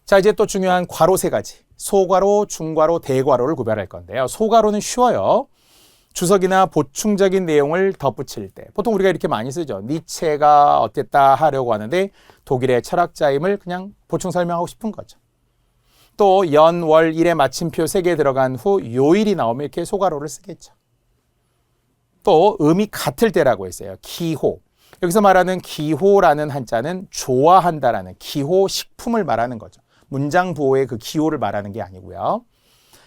자, 이제 또 중요한 괄호 세 가지. 소괄호, 중괄호, 대괄호를 구별할 건데요. 소괄호는 쉬워요. 주석이나 보충적인 내용을 덧붙일 때 보통 우리가 이렇게 많이 쓰죠. 니체가 어땠다 하려고 하는데 독일의 철학자임을 그냥 보충 설명하고 싶은 거죠. 또 연, 월, 일의 마침표 3개 들어간 후 요일이 나오면 이렇게 소괄호를 쓰겠죠. 또 음이 같을 때라고 했어요. 기호. 여기서 말하는 기호라는 한자는 좋아한다라는 기호 식품을 말하는 거죠. 문장 부호의 그 기호를 말하는 게 아니고요.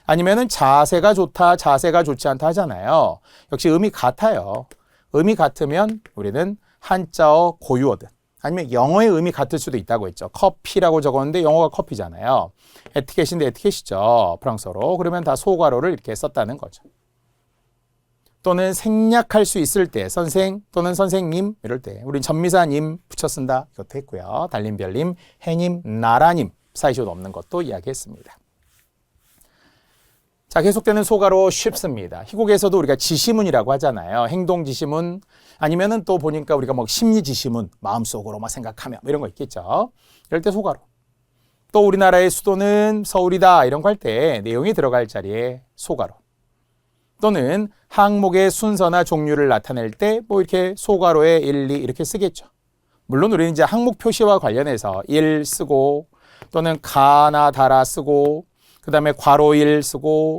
아니면은 자세가 좋다, 자세가 좋지 않다 하잖아요. 역시 음이 같아요. 음이 같으면 우리는 한자어 고유어든 아니면 영어의 음이 같을 수도 있다고 했죠. 커피라고 적었는데 영어가 커피잖아요. 에티켓인데 에티켓이죠. 프랑스어로. 그러면 다 소괄호를 이렇게 썼다는 거죠. 또는 생략할 수 있을 때 선생 또는 선생님 이럴 때 우린 전미사님 붙여 쓴다. 이것도 했고요. 달님별님, 해님, 나라님 사이시옷 없는 것도 이야기했습니다. 자, 계속되는 소괄호 쉽습니다. 희곡에서도 우리가 지시문이라고 하잖아요. 행동 지시문 아니면은 또 보니까 우리가 뭐 심리 지시문 마음속으로 막 생각하며 뭐 이런 거 있겠죠. 이럴 때 소괄호. 또 우리나라의 수도는 서울이다 이런 거 할 때 내용이 들어갈 자리에 소괄호. 또는 항목의 순서나 종류를 나타낼 때 뭐 이렇게 소괄호에 1, 2 이렇게 쓰겠죠. 물론 우리는 이제 항목 표시와 관련해서 1 쓰고 또는 가나 다라 쓰고 그 다음에 괄호 1 쓰고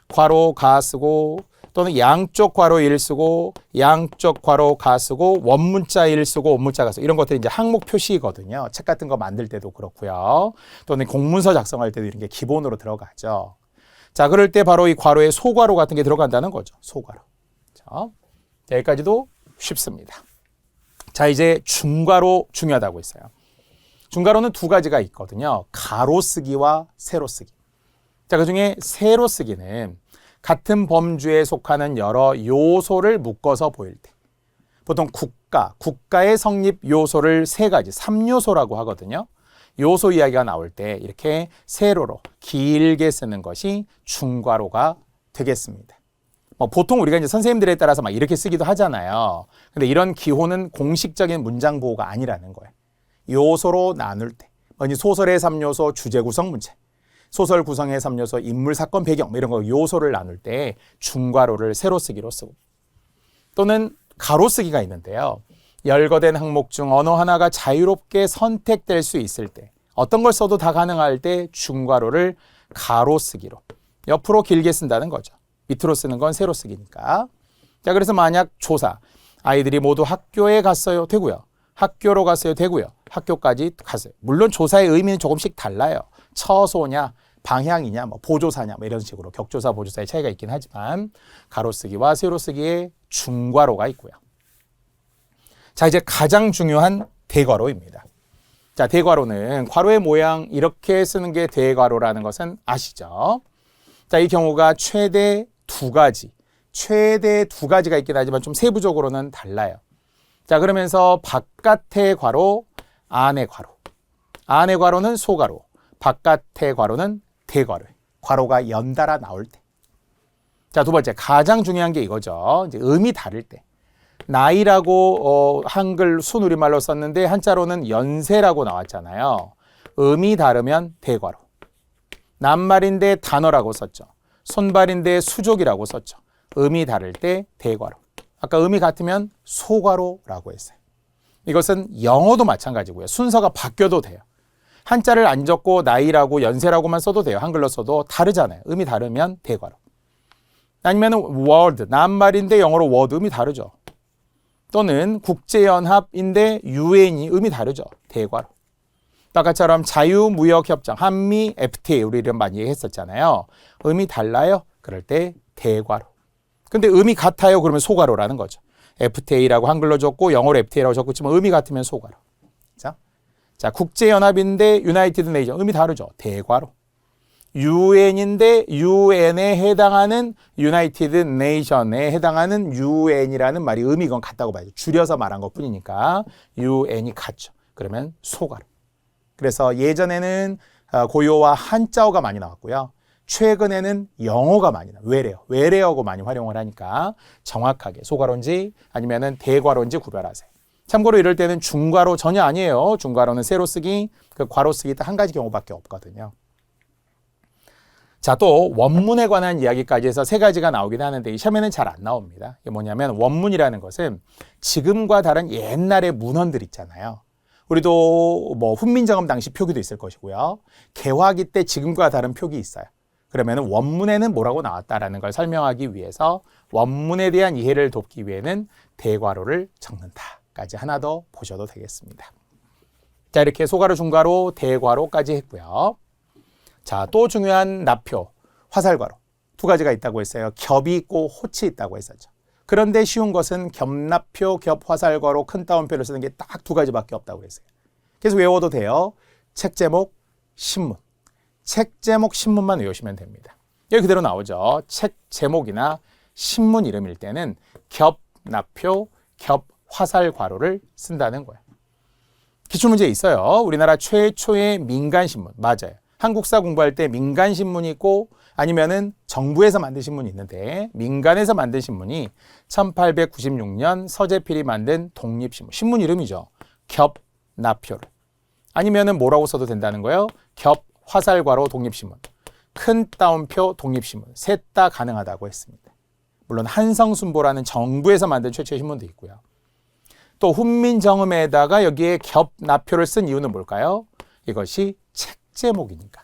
괄호 가 쓰고 또는 양쪽 괄호 1 쓰고 양쪽 괄호 가 쓰고 원문자 1 쓰고 원문자 가 쓰고 이런 것들이 이제 항목 표시거든요. 책 같은 거 만들 때도 그렇고요. 또는 공문서 작성할 때도 이런 게 기본으로 들어가죠. 자, 그럴 때 바로 이 괄호에 소괄호 같은 게 들어간다는 거죠. 소괄호. 자, 여기까지도 쉽습니다. 자, 이제 중괄호 중요하다고 했어요. 중괄호는 두 가지가 있거든요. 가로 쓰기와 세로 쓰기. 자, 그중에 세로 쓰기는 같은 범주에 속하는 여러 요소를 묶어서 보일 때 보통 국가의 성립 요소를 세 가지, 3요소라고 하거든요. 요소 이야기가 나올 때 이렇게 세로로 길게 쓰는 것이 중괄호가 되겠습니다. 보통 우리가 이제 선생님들에 따라서 막 이렇게 쓰기도 하잖아요. 근데 이런 기호는 공식적인 문장 보호가 아니라는 거예요. 요소로 나눌 때, 소설의 3요소, 주제 구성 문체, 소설 구성의 3요소, 인물, 사건, 배경 이런 거 요소를 나눌 때 중괄호를 세로 쓰기로 쓰고 또는 가로 쓰기가 있는데요. 열거된 항목 중 어느 하나가 자유롭게 선택될 수 있을 때 어떤 걸 써도 다 가능할 때 중괄호를 가로 쓰기로 옆으로 길게 쓴다는 거죠. 밑으로 쓰는 건 세로 쓰기니까. 자, 그래서 만약 조사 아이들이 모두 학교에 갔어요 되고요. 학교로 갔어요 되고요. 학교까지 갔어요. 물론 조사의 의미는 조금씩 달라요. 처소냐 방향이냐 보조사냐 이런 식으로 격조사 보조사의 차이가 있긴 하지만 가로 쓰기와 세로 쓰기에 중괄호가 있고요. 자, 이제 가장 중요한 대괄호입니다. 자, 대괄호는 괄호의 모양 이렇게 쓰는 게 대괄호라는 것은 아시죠? 자, 이 경우가 최대 두 가지가 있긴 하지만 좀 세부적으로는 달라요. 자, 그러면서 바깥의 괄호, 안의 괄호. 안의 괄호는 소괄호, 바깥의 괄호는 대괄호. 괄호가 연달아 나올 때. 자, 두 번째, 가장 중요한 게 이거죠. 이제 음이 다를 때. 나이라고 한글 순우리말로 썼는데 한자로는 연세라고 나왔잖아요. 음이 다르면 대괄호. 낱말인데 단어라고 썼죠. 손발인데 수족이라고 썼죠. 음이 다를 때 대괄호. 아까 음이 같으면 소괄호라고 했어요. 이것은 영어도 마찬가지고요. 순서가 바뀌어도 돼요. 한자를 안 적고 나이라고 연세라고만 써도 돼요. 한글로 써도 다르잖아요. 음이 다르면 대괄호. 아니면 word, 낱말인데 영어로 word, 음이 다르죠. 또는 국제연합인데 UN이 음이 다르죠. 대괄호. 아까처럼 자유무역협정, 한미 FTA 우리 이름 많이 했었잖아요. 음이 달라요. 그럴 때 대괄호. 근데 음이 같아요. 그러면 소괄호라는 거죠. FTA라고 한글로 적고 영어로 FTA라고 적고 있지만 음이 같으면 소괄호. 자, 국제연합인데 유나이티드 네이션 음이 다르죠. 대괄호. UN인데 UN에 해당하는 유나이티드 네이션에 해당하는 UN이라는 말이 음이 이건 같다고 봐야죠. 줄여서 말한 것뿐이니까 UN이 같죠. 그러면 소괄호. 그래서 예전에는 고요와 한자어가 많이 나왔고요. 최근에는 영어가 많이 나와요. 외래어고 많이 활용을 하니까 정확하게 소괄호인지 아니면은 대괄호인지 구별하세요. 참고로 이럴 때는 중괄호 전혀 아니에요. 중괄호는 세로 쓰기, 그 괄호 쓰기 딱 한 가지 경우밖에 없거든요. 자, 또 원문에 관한 이야기까지 해서 세 가지가 나오긴 하는데 이 시험에는 잘 안 나옵니다. 이게 뭐냐면 원문이라는 것은 지금과 다른 옛날의 문헌들 있잖아요. 우리도 뭐 훈민정음 당시 표기도 있을 것이고요. 개화기 때 지금과 다른 표기 있어요. 그러면 원문에는 뭐라고 나왔다라는 걸 설명하기 위해서 원문에 대한 이해를 돕기 위해는 대괄호를 적는다까지 하나 더 보셔도 되겠습니다. 자, 이렇게 소괄호, 중괄호, 대괄호까지 했고요. 자, 또 중요한 납표, 화살괄호 두 가지가 있다고 했어요. 겹이 있고 호치 있다고 했었죠. 그런데 쉬운 것은 겹납표, 겹화살괄호, 큰 따옴표를 쓰는 게 딱 두 가지밖에 없다고 했어요. 그래서 외워도 돼요. 책 제목, 신문. 책 제목, 신문만 외우시면 됩니다. 여기 그대로 나오죠. 책 제목이나 신문 이름일 때는 겹납표, 겹화살괄호를 쓴다는 거예요. 기출문제 있어요. 우리나라 최초의 민간신문. 맞아요. 한국사 공부할 때 민간신문이 있고 아니면은 정부에서 만든 신문이 있는데 민간에서 만든 신문이 1896년 서재필이 만든 독립신문. 신문 이름이죠. 겹납표를. 아니면은 뭐라고 써도 된다는 거예요? 겹화살괄호 독립신문. 큰 따옴표 독립신문. 셋 다 가능하다고 했습니다. 물론 한성순보라는 정부에서 만든 최초의 신문도 있고요. 또 훈민정음에다가 여기에 겹납표를 쓴 이유는 뭘까요? 이것이 책 제목이니까.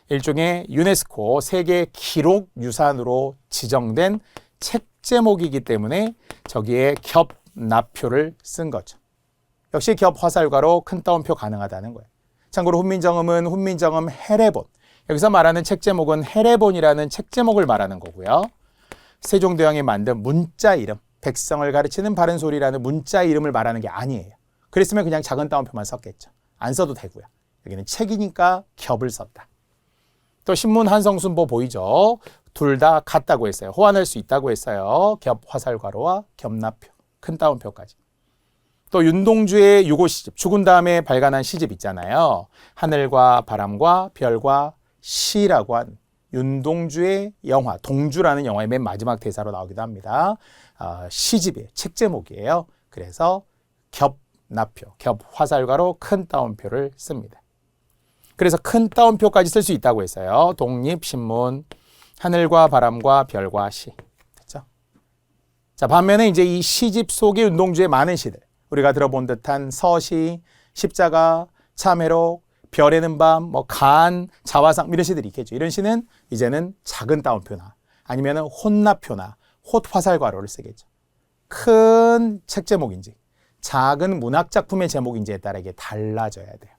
일종의 유네스코 세계 기록 유산으로 지정된 책 제목이기 때문에 저기에 겹납표를 쓴 거죠. 역시 겹화살괄호 큰 따옴표 가능하다는 거예요. 참고로 훈민정음은 훈민정음 해례본. 여기서 말하는 책 제목은 해례본이라는 책 제목을 말하는 거고요. 세종대왕이 만든 문자 이름, 백성을 가르치는 바른 소리라는 문자 이름을 말하는 게 아니에요. 그랬으면 그냥 작은 따옴표만 썼겠죠. 안 써도 되고요. 여기는 책이니까 겹을 썼다. 또 신문 한성순보 보이죠? 둘 다 같다고 했어요. 호환할 수 있다고 했어요. 겹화살괄호와 겹납표, 큰 따옴표까지. 또 윤동주의 유고시집, 죽은 다음에 발간한 시집 있잖아요. 하늘과 바람과 별과 시라고 한 윤동주의 영화, 동주라는 영화의 맨 마지막 대사로 나오기도 합니다. 시집이에요. 책 제목이에요. 그래서 겹납표, 겹화살괄호 큰 따옴표를 씁니다. 그래서 큰 따옴표까지 쓸 수 있다고 했어요. 독립신문, 하늘과 바람과 별과 시. 됐죠? 자, 반면에 이제 이 시집 속의 윤동주의 많은 시들, 우리가 들어본 듯한 서시, 십자가, 참회록, 별에는 밤, 뭐 간, 자화상 이런 시들이 있겠죠. 이런 시는 이제는 작은 따옴표나 아니면 혼납표나 홑화살괄호를 쓰겠죠. 큰 책 제목인지 작은 문학 작품의 제목인지에 따라 이게 달라져야 돼요.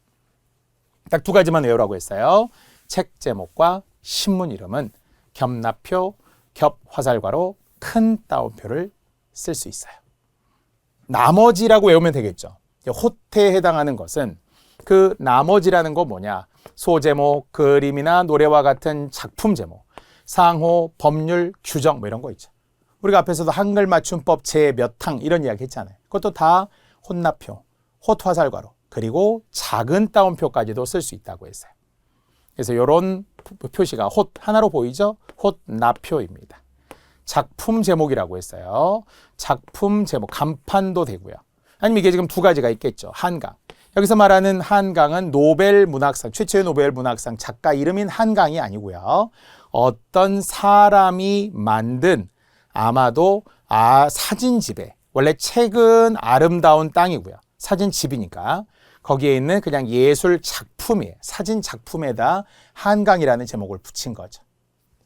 딱 두 가지만 외우라고 했어요. 책 제목과 신문 이름은 겹납표, 겹화살괄호, 큰 따옴표를 쓸 수 있어요. 나머지라고 외우면 되겠죠. 호태에 해당하는 것은 그 나머지라는 거 뭐냐? 소제목, 그림이나 노래와 같은 작품 제목, 상호, 법률, 규정 뭐 이런 거 있죠. 우리가 앞에서도 한글 맞춤법 제 몇 항 이런 이야기 했잖아요. 그것도 다 혼납표, 홑화살괄호, 그리고 작은 따옴표까지도 쓸 수 있다고 했어요. 그래서 이런 표시가 홑 하나로 보이죠? 홑납표입니다. 작품 제목이라고 했어요. 작품 제목, 간판도 되고요. 아니면 이게 지금 두 가지가 있겠죠. 한강. 여기서 말하는 한강은 노벨 문학상, 최초의 노벨 문학상 작가 이름인 한강이 아니고요. 어떤 사람이 만든 아마도 사진집에, 원래 책은 아름다운 땅이고요. 사진집이니까 거기에 있는 그냥 예술 작품이에요. 사진 작품에다 한강이라는 제목을 붙인 거죠.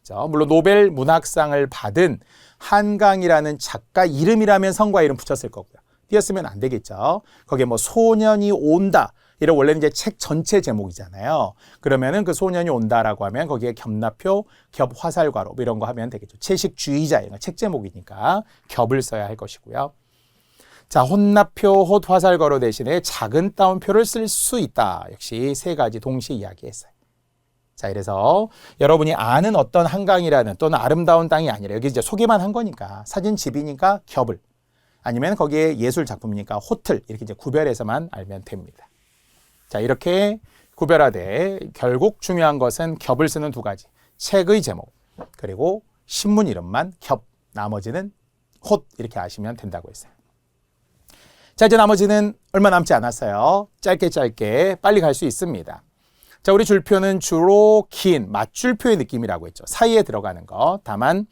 그렇죠? 물론 노벨 문학상을 받은 한강이라는 작가 이름이라면 성과 이름 붙였을 거고요. 띄었으면 안 되겠죠. 거기에 뭐 소년이 온다. 이런 원래는 이제 책 전체 제목이잖아요. 그러면은 그 소년이 온다라고 하면 거기에 겹납표, 겹화살괄호 이런 거 하면 되겠죠. 채식주의자 이런 책 제목이니까 겹을 써야 할 것이고요. 자, 혼납표, 홑화살괄호 대신에 작은 따옴표를 쓸 수 있다. 역시 세 가지 동시에 이야기했어요. 자, 그래서 여러분이 아는 어떤 한강이라는 또는 아름다운 땅이 아니라 여기 이제 소개만 한 거니까 사진집이니까 겹을 아니면 거기에 예술 작품이니까 호틀 이렇게 이제 구별해서만 알면 됩니다. 자, 이렇게 구별하되 결국 중요한 것은 겹을 쓰는 두 가지. 책의 제목 그리고 신문 이름만 겹, 나머지는 홑 이렇게 아시면 된다고 했어요. 자, 이제 나머지는 얼마 남지 않았어요. 짧게 빨리 갈 수 있습니다. 자, 우리 줄표는 주로 긴 맞줄표의 느낌이라고 했죠. 사이에 들어가는 거. 다만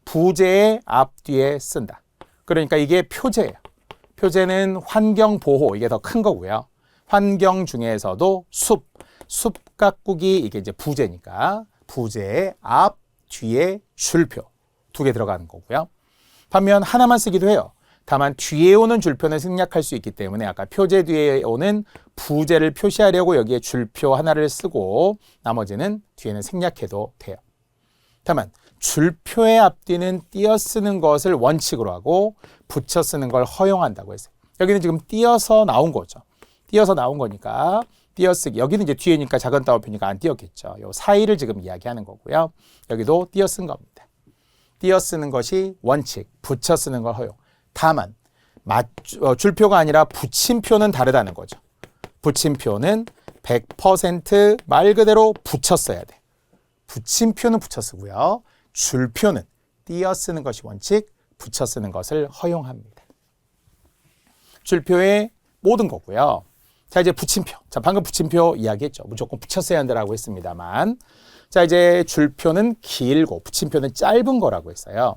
부제의 앞뒤에 쓴다. 그러니까 이게 표제예요. 표제는 환경 보호, 이게 더 큰 거고요. 환경 중에서도 숲 가꾸기, 이게 이제 부제니까 부제의 앞, 뒤에 줄표 두 개 들어가는 거고요. 반면 하나만 쓰기도 해요. 다만 뒤에 오는 줄표는 생략할 수 있기 때문에 아까 표제 뒤에 오는 부제를 표시하려고 여기에 줄표 하나를 쓰고 나머지는 뒤에는 생략해도 돼요. 다만 줄표의 앞뒤는 띄어 쓰는 것을 원칙으로 하고 붙여 쓰는 걸 허용한다고 했어요. 여기는 지금 띄어서 나온 거죠. 띄어서 나온 거니까 띄어쓰기. 여기는 이제 뒤에니까 작은 따옴표니까 안 띄었겠죠. 요 사이를 지금 이야기하는 거고요. 여기도 띄어 쓴 겁니다. 띄어 쓰는 것이 원칙, 붙여 쓰는 걸 허용. 다만 줄표가 아니라 붙임표는 다르다는 거죠. 붙임표는 100% 말 그대로 붙여 써야 돼. 붙임표는 붙여 쓰고요. 줄표는 띄어 쓰는 것이 원칙, 붙여 쓰는 것을 허용합니다. 줄표의 모든 거고요. 자, 이제 붙임표. 자, 방금 붙임표 이야기했죠. 무조건 붙여 써야 한다라고 했습니다만. 자, 이제 줄표는 길고 붙임표는 짧은 거라고 했어요.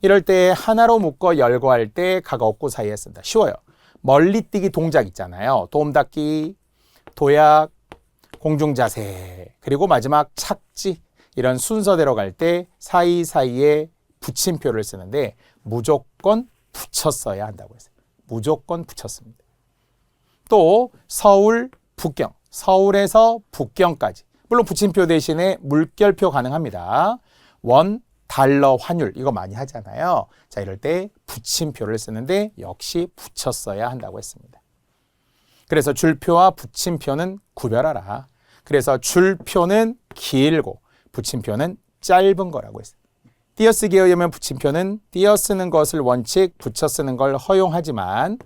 이럴 때 하나로 묶어 열거할 때 가가 없고 사이에 쓴다. 쉬워요. 멀리뛰기 동작 있잖아요. 도움 닫기, 도약, 공중자세, 그리고 마지막 착지. 이런 순서대로 갈 때 사이사이에 붙임표를 쓰는데 무조건 붙여 써야 한다고 했어요. 무조건 붙여 씁니다. 또 서울, 북경, 서울에서 북경까지. 물론 붙임표 대신에 물결표 가능합니다. 원, 달러, 환율 이거 많이 하잖아요. 자, 이럴 때 붙임표를 쓰는데 역시 붙여 써야 한다고 했습니다. 그래서 줄표와 붙임표는 구별하라. 그래서 줄표는 길고 붙임표는 짧은 거라고 했어요. 띄어쓰기에 의하면 붙임표는 띄어쓰는 것을 원칙, 붙여 쓰는 걸 허용하지만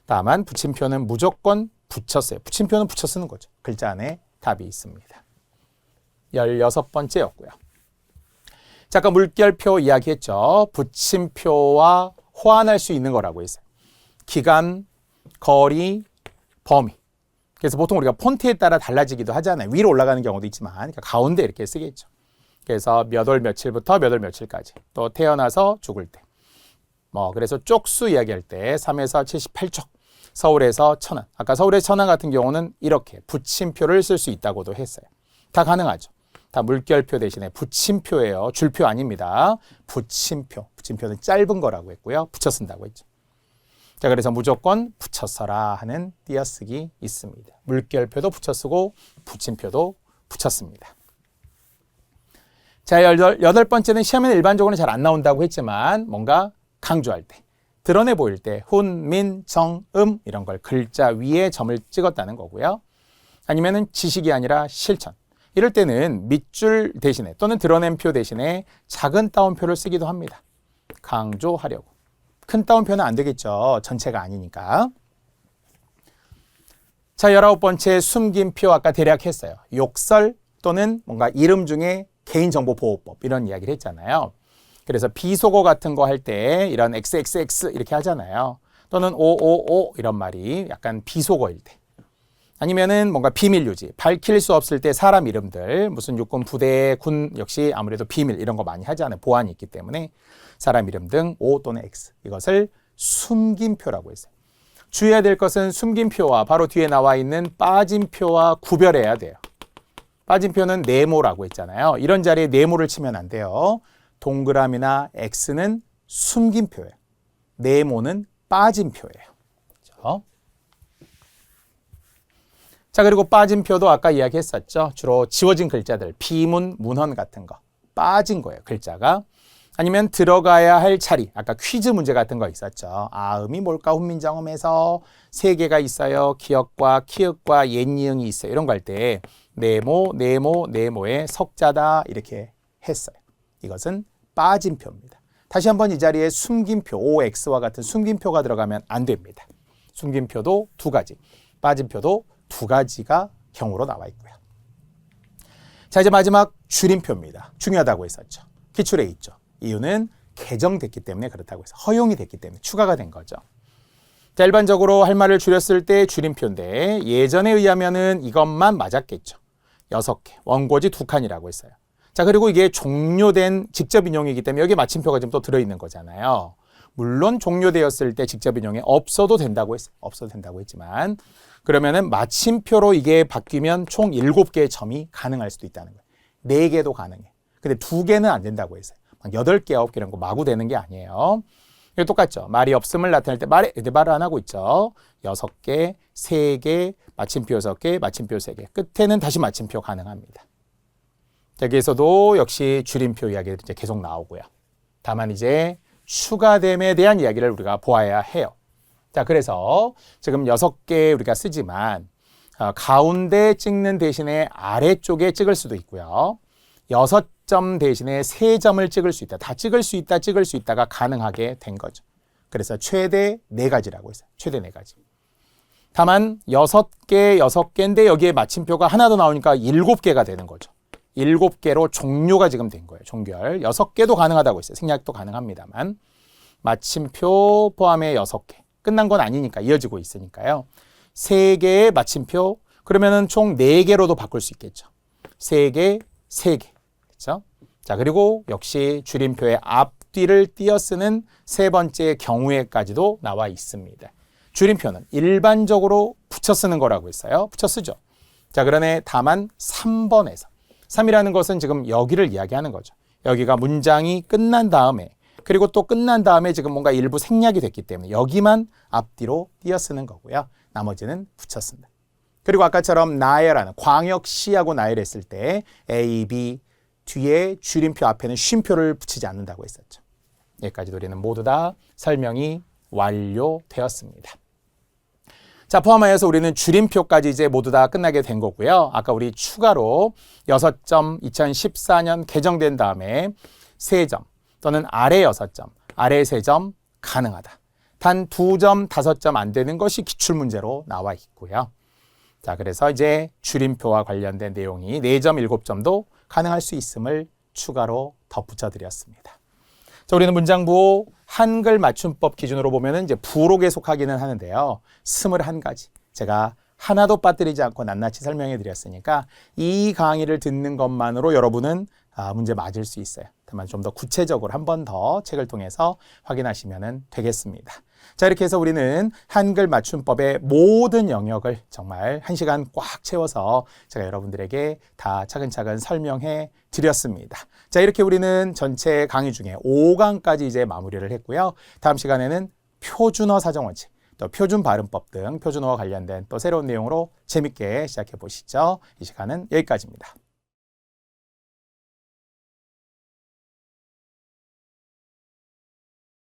다만 붙임표는 무조건 붙여 써요. 붙임표는 붙여 쓰는 거죠. 글자 안에 답이 있습니다. 16번째였고요. 자, 아까 물결표 이야기했죠. 붙임표와 호환할 수 있는 거라고 했어요. 기간, 거리, 범위. 그래서 보통 우리가 폰트에 따라 달라지기도 하잖아요. 위로 올라가는 경우도 있지만 그러니까 가운데 이렇게 쓰겠죠. 그래서 몇 월 며칠부터 몇 월 며칠까지. 또 태어나서 죽을 때. 그래서 쪽수 이야기할 때 3에서 78쪽. 서울에서 천안. 아까 서울의 천안 같은 경우는 이렇게 붙임표를 쓸 수 있다고도 했어요. 다 가능하죠. 다 물결표 대신에 붙임표예요. 줄표 아닙니다. 붙임표. 붙임표는 짧은 거라고 했고요. 붙여 쓴다고 했죠. 자, 그래서 무조건 붙여 써라 하는 띄어쓰기 있습니다. 물결표도 붙여 쓰고 붙임표도 붙여 씁니다. 자, 8번째는 시험에는 일반적으로는 잘 안 나온다고 했지만 뭔가 강조할 때, 드러내 보일 때 훈, 민, 정, 이런 걸 글자 위에 점을 찍었다는 거고요. 아니면은 지식이 아니라 실천. 이럴 때는 밑줄 대신에 또는 드러낸 표 대신에 작은 따옴표를 쓰기도 합니다. 강조하려고. 큰 따옴표는 안 되겠죠. 전체가 아니니까. 자, 19번째 숨긴 표 아까 대략 했어요. 욕설 또는 뭔가 이름 중에 개인정보보호법 이런 이야기를 했잖아요. 그래서 비속어 같은 거 할 때 이런 XXX 이렇게 하잖아요. 또는 555 이런 말이 약간 비속어일 때. 아니면은 뭔가 비밀 유지, 밝힐 수 없을 때 사람 이름들, 무슨 육군 부대, 군 역시 아무래도 비밀 이런 거 많이 하잖아요. 보안이 있기 때문에 사람 이름 등 O 또는 X 이것을 숨김표라고 했어요. 주의해야 될 것은 숨김표와 바로 뒤에 나와 있는 빠짐표와 구별해야 돼요. 빠짐표는 네모라고 했잖아요. 이런 자리에 네모를 치면 안 돼요. 동그라미나 X는 숨김표예요. 네모는 빠짐표예요. 그렇죠? 자, 그리고 빠짐표도 아까 이야기했었죠. 주로 지워진 글자들, 비문, 문헌 같은 거 빠진 거예요. 글자가. 아니면 들어가야 할 자리, 아까 퀴즈 문제 같은 거 있었죠. 아음이 뭘까? 훈민정음에서 세 개가 있어요. 기역과 키읔과 옛니응이 있어요. 이런 거 할 때 네모, 네모, 네모의 석자다 이렇게 했어요. 이것은 빠짐표입니다. 다시 한번 이 자리에 숨김표, OX와 같은 숨김표가 들어가면 안 됩니다. 숨김표도 두 가지, 빠짐표도 두 가지가 경우로 나와 있고요. 자, 이제 마지막 줄임표입니다. 중요하다고 했었죠. 기출에 있죠. 이유는 개정됐기 때문에 그렇다고 해서 허용이 됐기 때문에 추가가 된 거죠. 자, 일반적으로 할 말을 줄였을 때 줄임표인데 예전에 의하면은 이것만 맞았겠죠. 6개, 원고지 2칸이라고 했어요. 자, 그리고 이게 종료된 직접 인용이기 때문에 여기 마침표가 지금 또 들어있는 거잖아요. 물론 종료되었을 때 직접 인용이 없어도 된다고 했어요. 없어도 된다고 했지만 그러면은 마침표로 이게 바뀌면 총 7개의 점이 가능할 수도 있다는 거예요. 4개도 가능해. 근데 2개는 안 된다고 했어요. 8개, 9개 이런 거 마구 되는 게 아니에요. 이거 똑같죠. 말이 없음을 나타낼 때 말을 안 하고 있죠. 6개, 3개, 마침표 6개, 마침표 3개. 끝에는 다시 마침표 가능합니다. 여기에서도 역시 줄임표 이야기들이 이제 계속 나오고요. 다만 이제 추가됨에 대한 이야기를 우리가 보아야 해요. 자, 그래서 지금 6개 우리가 쓰지만 가운데 찍는 대신에 아래쪽에 찍을 수도 있고요. 6점 대신에 3점을 찍을 수 있다. 다 찍을 수 있다, 찍을 수 있다가 가능하게 된 거죠. 그래서 최대 4가지라고 했어요. 최대 4가지. 다만 6개인데 여기에 마침표가 하나 더 나오니까 7개가 되는 거죠. 7개로 종료가 지금 된 거예요. 종결. 6개도 가능하다고 했어요. 생략도 가능합니다만. 마침표 포함해 6개. 끝난 건 아니니까 이어지고 있으니까요. 3개의 마침표. 그러면은 총 4개로도 바꿀 수 있겠죠. 3개, 3개. 그렇죠? 자, 그리고 역시 줄임표의 앞뒤를 띄어 쓰는 세 번째 경우에까지도 나와 있습니다. 줄임표는 일반적으로 붙여 쓰는 거라고 했어요. 붙여 쓰죠. 자, 그러네 다만 3번에서 3이라는 것은 지금 여기를 이야기하는 거죠. 여기가 문장이 끝난 다음에 그리고 또 끝난 다음에 지금 뭔가 일부 생략이 됐기 때문에 여기만 앞뒤로 띄어 쓰는 거고요. 나머지는 붙여 쓴다. 그리고 아까처럼 나열하는 광역시하고 나열했을 때 A, B 뒤에 줄임표 앞에는 쉼표를 붙이지 않는다고 했었죠. 여기까지 우리는 모두 다 설명이 완료되었습니다. 자, 포함하여서 우리는 줄임표까지 이제 모두 다 끝나게 된 거고요. 아까 우리 추가로 6점 2014년 개정된 다음에 3점 또는 아래 6점, 아래 3점 가능하다. 단 2점, 5점 안 되는 것이 기출문제로 나와 있고요. 자, 그래서 이제 줄임표와 관련된 내용이 4점, 7점도 가능할 수 있음을 추가로 덧붙여 드렸습니다. 자, 우리는 문장부 한글 맞춤법 기준으로 보면은 이제 부록에 속하기는 하는데요. 21가지. 제가 하나도 빠뜨리지 않고 낱낱이 설명해 드렸으니까 이 강의를 듣는 것만으로 여러분은 문제 맞을 수 있어요. 다만 좀 더 구체적으로 한 번 더 책을 통해서 확인하시면 되겠습니다. 자, 이렇게 해서 우리는 한글 맞춤법의 모든 영역을 정말 1시간 꽉 채워서 제가 여러분들에게 다 차근차근 설명해 드렸습니다. 자, 이렇게 우리는 전체 강의 중에 5강까지 이제 마무리를 했고요. 다음 시간에는 표준어 사정원칙, 또 표준 발음법 등 표준어와 관련된 또 새로운 내용으로 재밌게 시작해 보시죠. 이 시간은 여기까지입니다.